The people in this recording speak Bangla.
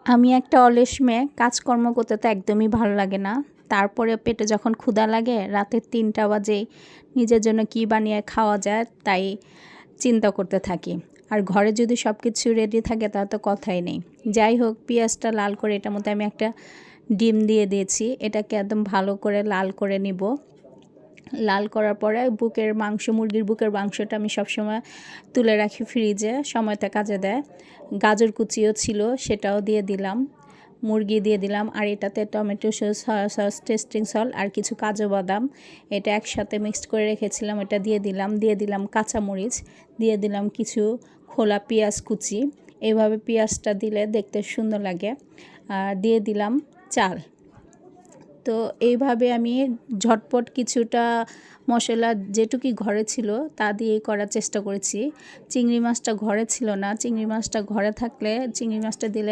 আমি একটা অলস মেয়ে, কাজকর্ম করতে তো একদমই ভালো লাগে না। তারপরে পেটে যখন ক্ষুধা লাগে রাতে ৩টা বাজেই নিজের জন্য কি বানিয়ে খাওয়া যায় তাই চিন্তা করতে থাকি। আর ঘরে যদি সব কিছু রেডি থাকে তাহলে তো কথাই নেই। যাই হোক, পেঁয়াজটা লাল করে এটার মধ্যে আমি একটা ডিম দিয়ে দিয়েছি। এটাকে একদম ভালো করে লাল করে নিব। লাল করার পরে মুরগির বুকের মাংসটা আমি সবসময় তুলে রাখি ফ্রিজে, সময়টা কাজে দেয়। গাজর কুচিও ছিল, সেটাও দিয়ে দিলাম। মুরগি দিয়ে দিলাম, আর এটাতে টমেটো সস, টেস্টিং সল্ট আর কিছু কাজু বাদাম এটা একসাথে মিক্সড করে রেখেছিলাম, এটা দিয়ে দিলাম কাঁচামরিচ, দিয়ে দিলাম কিছু খোলা পেঁয়াজ কুচি। এভাবে পেঁয়াজটা দিলে দেখতে সুন্দর লাগে। আর দিয়ে দিলাম চাল। তো এইভাবে আমি ঝটপট কিছুটা মশলা যেটুকু ঘরে ছিল তা দিয়েই করার চেষ্টা করেছি। চিংড়ি মাছটা ঘরে ছিল না, চিংড়ি মাছটা ঘরে থাকলে চিংড়ি মাছটা দিলে